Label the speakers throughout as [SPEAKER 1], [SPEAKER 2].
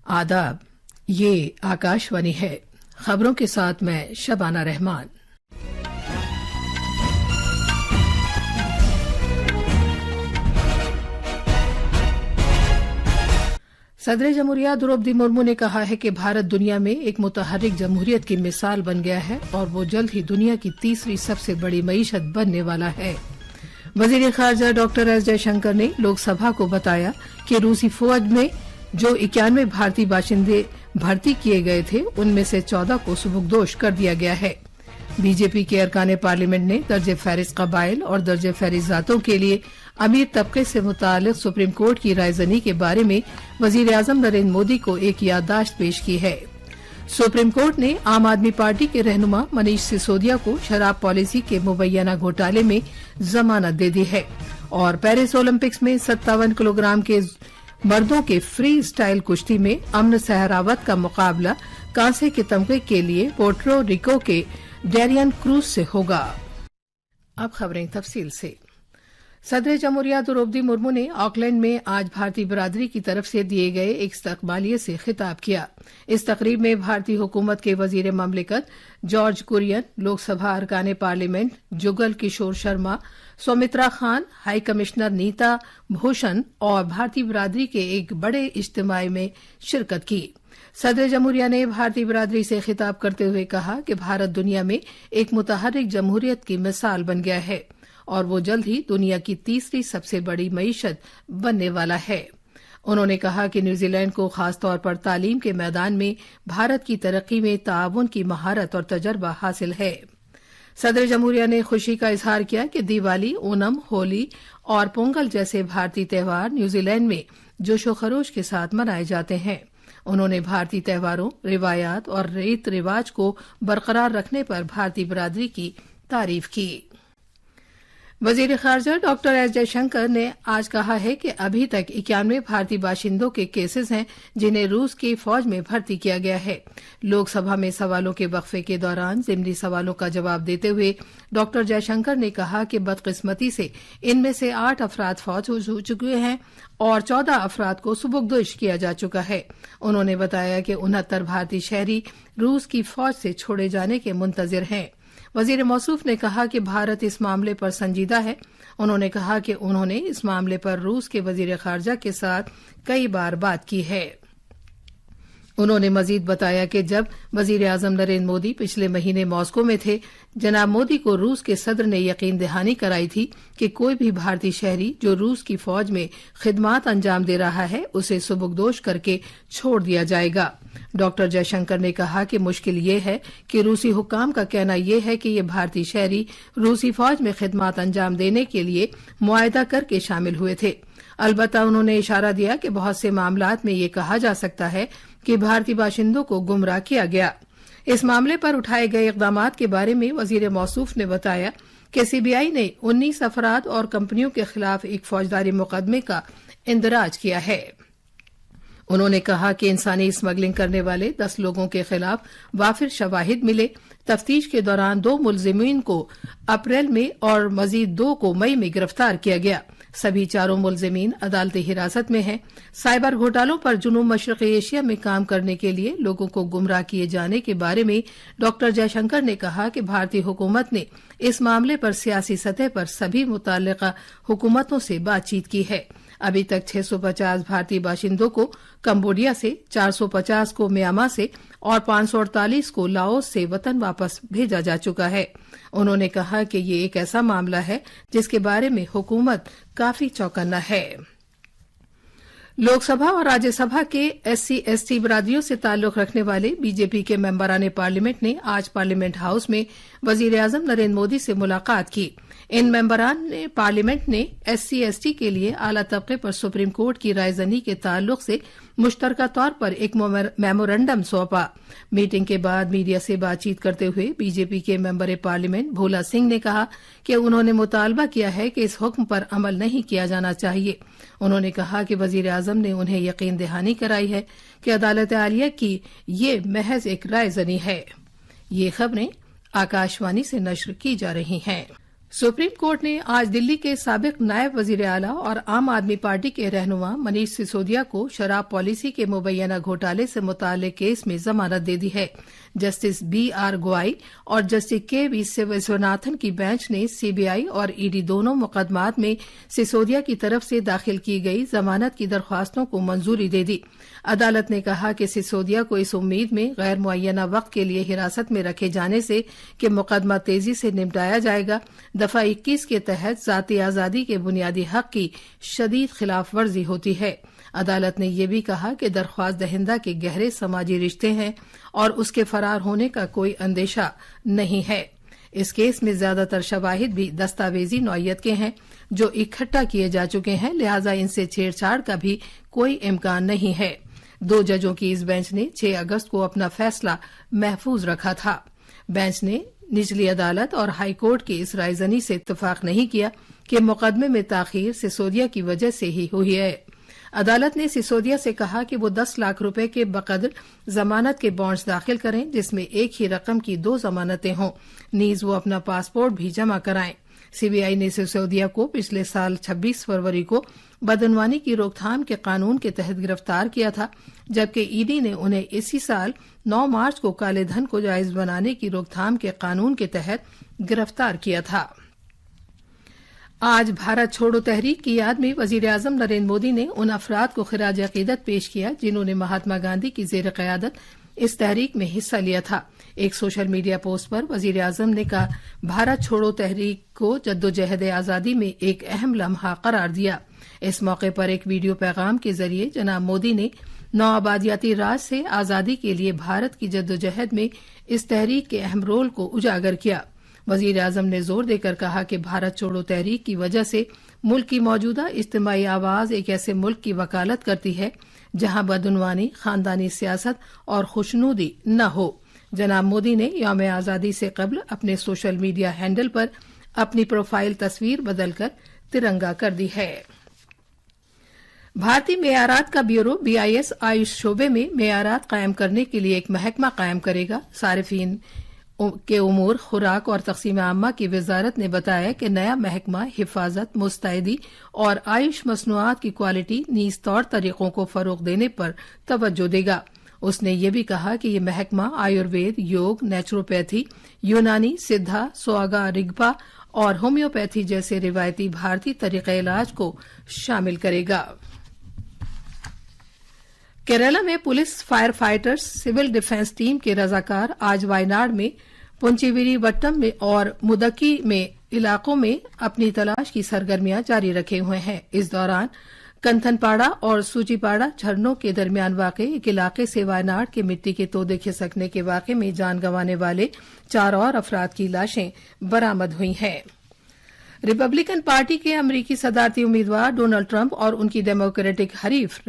[SPEAKER 1] आदाब, ये आकाशवाणी है। खबरों के साथ मैं शबाना रहमान। सदर जमहूरिया द्रौपदी मुर्मू ने कहा है कि भारत दुनिया में एक मुतहर्रिक जमहूरियत की मिसाल बन गया है और वो जल्द ही दुनिया की तीसरी सबसे बड़ी मईशत बनने वाला है। वजीर खारजा डॉक्टर एस जयशंकर ने लोकसभा को बताया कि रूसी फौज में जो 91 भारतीय बाशिंदे भर्ती किए गए थे उनमें से 14 को सुबुकदोश कर दिया गया है। बीजेपी के अरकान पार्लियामेंट ने दर्जे फहरिस्त कबाइल और दर्जे फहरिस्त जातों के लिए अमीर तबके से मुतालिक सुप्रीम कोर्ट की रायजनी के बारे में वजीर आजम नरेंद्र मोदी को एक याददाश्त पेश की है। सुप्रीम कोर्ट ने आम आदमी पार्टी के रहनुमा मनीष सिसोदिया को शराब पॉलिसी के मुबैना घोटाले में जमानत दे दी है और पेरिस ओलंपिक्स में 57 किलोग्राम के मर्दों के फ्री स्टाइल कुश्ती में अमन सहरावत का मुकाबला कांसे के तमगे के लिए पोर्टो रिको के डेरियन क्रूज से होगा। अब खबरें तफसील से। सदर जमहूरिया द्रौपदी मुर्मू ने ऑकलैंड में आज भारतीय बिरादरी की तरफ से दिए गए एक इस्तकबालिये से खिताब किया। इस तकरीब में भारतीय हुकूमत के वजीर ममलिकत जॉर्ज कुरियन, लोकसभा अरकान parliament Jugal Kishore Sharma, Soumitra Khan, high commissioner Nita Bhushan और भारतीय बिरादरी के एक बड़े इज्तिमा में शिरकत की। सदर जमहूरिया ने भारतीय बिरादरी से खिताब करते हुए कहा कि भारत दुनिया में एक मुतहर्रिक जमहूरियत की मिसाल बन गया है और वो जल्द ही दुनिया की तीसरी सबसे बड़ी मईशत बनने वाला है। उन्होंने कहा कि न्यूजीलैंड को खासतौर पर तालीम के मैदान में भारत की तरक्की में ताउन की महारत और तजर्बा हासिल है। सदर जमहूरिया ने खुशी का इजहार किया कि दिवाली, ओनम, होली और पोंगल जैसे भारतीय त्योहार न्यूजीलैंड में जोशो खरोश के साथ मनाए जाते हैं। उन्होंने भारतीय त्योहारों, रिवायात और रीत रिवाज को बरकरार रखने पर भारतीय बिरादरी की तारीफ की। वजीर खारजा डॉक्टर एस जयशंकर ने आज कहा है कि अभी तक 91 भारतीय बाशिंदों के केसेस हैं जिन्हें रूस की फौज में भर्ती किया गया है। लोकसभा में सवालों के वक्फे के दौरान ज़िमनी सवालों का जवाब देते हुए डॉक्टर जयशंकर ने कहा कि बदकिस्मती से इनमें से 8 अफराद फौज हो चुके हैं और 14 अफराद को सुबुकदोश किया जा चुका है। उन्होंने बताया कि 69 भारतीय शहरी रूस की फौज से छोड़े जाने के मुंतजिर हैं। वजीर मौसूफ ने कहा कि भारत इस मामले पर संजीदा है। उन्होंने कहा कि उन्होंने इस मामले पर रूस के वजीर खारजा के साथ कई बार बात की है। उन्होंने मजीद बताया कि जब वजीर आजम नरेंद्र मोदी पिछले महीने मॉस्को में थे, जनाब मोदी को रूस के सदर ने यकीन दहानी कराई थी कि कोई भी भारतीय शहरी जो रूस की फौज में खिदमात अंजाम दे रहा है उसे सुबुकदोश करके छोड़ दिया जाएगा। डॉक्टर जयशंकर ने कहा कि मुश्किल ये है कि रूसी हुक्काम का कहना यह है कि ये भारतीय शहरी रूसी फौज में खिदमात अंजाम देने के लिए मुआहदा करके शामिल हुए थे। अलबत्ता उन्होंने इशारा दिया कि बहुत से मामलात में ये कहा जा सकता है कि भारतीय बाशिंदों को गुमराह किया गया। इस मामले पर उठाए गए इकदामात के बारे में वजीर मौसूफ ने बताया कि सीबीआई ने 19 अफराद और कंपनियों के खिलाफ एक फौजदारी मुकदमे का इंदराज किया है। उन्होंने कहा कि इंसानी स्मगलिंग करने वाले 10 लोगों के खिलाफ वाफिर शवाहिद मिले। तफ्तीश के दौरान 2 मुलजिमीन को अप्रैल में और मजीद 2 को मई में गिरफ्तार किया गया। सभी चारों मुलजिमीन अदालती हिरासत में हैं। साइबर घोटालों पर जुनूब मशरक़ी एशिया में काम करने के लिए लोगों को गुमराह किए जाने के बारे में डॉक्टर जयशंकर ने कहा कि भारतीय हुकूमत ने इस मामले पर सियासी सतह पर सभी मुतल्लिका हुकूमतों से बातचीत की है। अभी तक 650 भारतीय बाशिंदों को कंबोडिया से, 450 को म्यांमार से और 548 को लाओस से वतन वापस भेजा जा चुका है। उन्होंने कहा कि ये एक ऐसा मामला है जिसके बारे में हुकूमत काफी चौकन्ना है। लोकसभा और राज्यसभा के SC/ST बिरादरियों से ताल्लुक रखने वाले बीजेपी के मेंबरान पार्लियामेंट ने आज पार्लियामेंट हाउस में वजीर आजम नरेंद्र मोदी से मुलाकात की। इन मेंबरान पार्लियामेंट ने SC/ST के लिए आला तबके पर सुप्रीम कोर्ट की रायजनी के ताल्लुक से मुश्तरका तौर पर एक मेमोरेंडम सौंपा। मीटिंग के बाद मीडिया से बातचीत करते हुए बीजेपी के मेंबर पार्लियामेंट भोला सिंह ने कहा कि उन्होंने मुतालबा किया है कि इस हुक्म पर अमल नहीं किया जाना चाहिए। उन्होंने कहा कि वजीर आजम ने उन्हें यकीन दहानी कराई है कि अदालत आलिया की ये महज एक रायजनी है। ये खबरें आकाशवाणी से नश्र की जा रही हैं। सुप्रीम कोर्ट ने आज दिल्ली के साबिक नायब वजीर आला और आम आदमी पार्टी के रहनुमा मनीष सिसोदिया को शराब पॉलिसी के मुबैना घोटाले से मुताल्लिक केस में जमानत दे दी है। Justice B R. गोवाई और जस्टिस के.वी. विश्वनाथन की बेंच ने सीबीआई और ईडी दोनों मुकदमात में सिसोदिया की तरफ से दाखिल की गई जमानत की दरख्वास्तों को मंजूरी दे दी। अदालत ने कहा कि सिसोदिया को इस उम्मीद में गैर मुअय्यना वक्त के लिए हिरासत में रखे जाने से कि मुकदमा तेजी से निपटाया जाएगा, दफा 21 के तहत जाती आजादी के बुनियादी हक की शदीद खिलाफ वर्जी होती है। अदालत ने यह भी कहा कि दरख्वास्त दहिंदा के गहरे समाजी रिश्ते हैं और उसके फरार होने का कोई अंदेशा नहीं है। इस केस में ज्यादातर शवाहिद भी दस्तावेजी नौयत के हैं जो इकट्ठा किए जा चुके हैं, लिहाजा इनसे छेड़छाड़ का भी कोई इम्कान नहीं है। 2 जजों की इस बेंच ने 6 अगस्त को अपना फैसला महफूज रखा था। बेंच ने निचली अदालत और हाई कोर्ट की इस रायजनी से इत्तेफाक नहीं किया कि मुकदमे में ताखीर सिसोदिया की वजह से ही हुई है। अदालत ने सिसोदिया से कहा कि वो 10 लाख रुपए के बकदर जमानत के बॉन्ड्स दाखिल करें जिसमें एक ही रकम की 2 जमानतें हों, नीज वो अपना पासपोर्ट भी जमा कराएं। सीबीआई ने सिसोदिया को पिछले साल 26 फरवरी को बदनवानी की रोकथाम के कानून के तहत गिरफ्तार किया था, जबकि ईडी ने उन्हें इसी साल 9 मार्च को काले धन को जायज बनाने की रोकथाम के कानून के तहत गिरफ्तार किया था। आज भारत छोड़ो तहरीक की याद में वजीर आजम नरेंद्र मोदी ने उन अफराद को खिराज अकीदत पेश किया जिन्होंने महात्मा गांधी की जेर क़यादत इस तहरीक में हिस्सा लिया था। एक सोशल मीडिया पोस्ट पर वजीर आजम ने कहा, भारत छोड़ो तहरीक को जद्दोजहद आजादी में एक अहम लम्हा करार दिया। इस मौके पर एक वीडियो पैगाम के जरिए जनाब मोदी ने नौआबादियाती राज से आजादी के लिए भारत की जद्दोजहद में इस तहरीक के अहम रोल को उजागर किया। वजीर आजम ने जोर देकर कहा कि भारत छोड़ो तहरीक की वजह से मुल्क की मौजूदा इज्तिमाई आवाज एक ऐसे मुल्क की वकालत करती है जहां बदउनवानी, खानदानी सियासत और खुशनुदी न हो। जनाब मोदी ने यौम आजादी से कबल अपने सोशल मीडिया हैंडल पर अपनी प्रोफाइल तस्वीर बदलकर तिरंगा कर दी है। भारतीय मेयारात का ब्यूरो BIS आयुष शोबे में मेयारात कायम करने के लिए एक महकमा कायम करेगा। सारिफीन के उमूर, खुराक और तकसीम आम्मा की वजारत ने बताया कि नया महकमा हिफाजत, मुस्तैदी और आयुष मसनूआत की क्वालिटी नीज तौर तरीकों को फरोग देने पर तवज्जो देगा। उसने ये भी कहा कि ये महकमा आयुर्वेद, योग, नेचुरोपैथी, यूनानी, सिद्धा, सोआगा रिग्पा और होम्योपैथी जैसे रिवायती भारतीय तरीक़े इलाज को शामिल करेगा। केरला में police, fire fighters, civil defence team के रजाकार आज वायनाड में, पुंचीविरी वट्टम में और मुदक्की में इलाकों में अपनी तलाश की सरगर्मियां जारी रखे हुए हैं। इस दौरान कंथनपाड़ा और सूचीपाड़ा झरनों के दरमियान वाक़े एक इलाके से वायनाड के मिट्टी के तोदे खिसकने के वाक़े में जान गंवाने वाले 4 और अफराद की लाशें बरामद हुई हैं। रिपब्लिकन पार्टी के अमरीकी सदारती उम्मीदवार डोनाल्ड ट्रंप और उनकी डेमोक्रेटिक हरीफ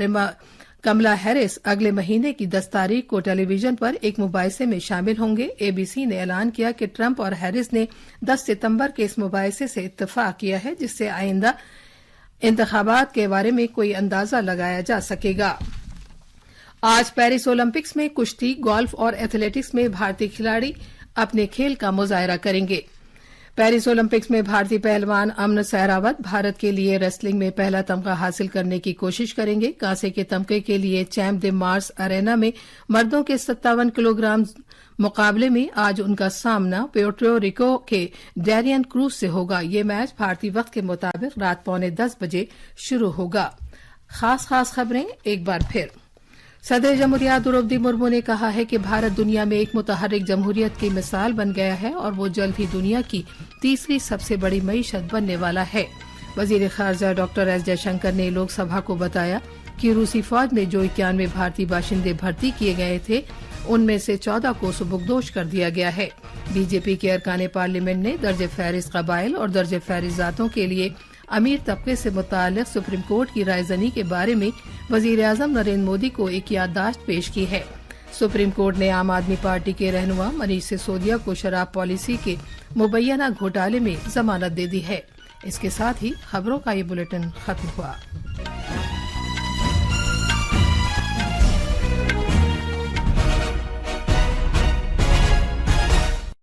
[SPEAKER 1] कमला हैरिस अगले महीने की 10 तारीख को टेलीविजन पर एक मुबाहिसे में शामिल होंगे। ABC ने ऐलान किया कि ट्रंप और हैरिस ने 10 सितंबर के इस मुबाहिसे से इत्तफाक किया है जिससे आइंदा इंतखाबात के बारे में कोई अंदाजा लगाया जा सकेगा। आज पेरिस ओलंपिक्स में कुश्ती, गोल्फ और एथलेटिक्स में भारतीय खिलाड़ी अपने खेल का मुजाहरा करेंगे। पेरिस ओलंपिक्स में भारतीय पहलवान अमन सहरावत भारत के लिए रेसलिंग में पहला तमगा हासिल करने की कोशिश करेंगे। कांसे के तमगे के लिए चैम्प दे मार्स अरेना में मर्दों के 57 किलोग्राम मुकाबले में आज उनका सामना प्योर्टो रिको के डैरियन क्रूज से होगा। ये मैच भारतीय वक्त के मुताबिक रात 9:45 बजे शुरू होगा। खास खबरें एक बार फिर। सदर जमहूरियत द्रौपदी मुर्मू ने कहा है कि भारत दुनिया में एक मुतहर्रिक जमहूरियत की मिसाल बन गया है और वो जल्द ही दुनिया की तीसरी सबसे बड़ी मईशत बनने वाला है। वजीर खारजा डॉक्टर एस जयशंकर ने लोकसभा को बताया कि रूसी फौज में जो 91 भारतीय बाशिंदे भर्ती किए गए थे उनमें से 14 को सुबुकदोश कर दिया गया है। बीजेपी के अरकान पार्लियामेंट ने दर्जे फहरिस्त कबाइल और दर्जे फहरिस्त जातों के लिए अमीर तबके से मुताल्लिक सुप्रीम कोर्ट की रायजनी के बारे में वजीर आजम नरेंद्र मोदी को एक याददाश्त पेश की है। सुप्रीम कोर्ट ने आम आदमी पार्टी के रहनुमा मनीष सिसोदिया को शराब पॉलिसी के मुबैना घोटाले में जमानत दे दी है। इसके साथ ही खबरों का ये बुलेटिन खत्म हुआ।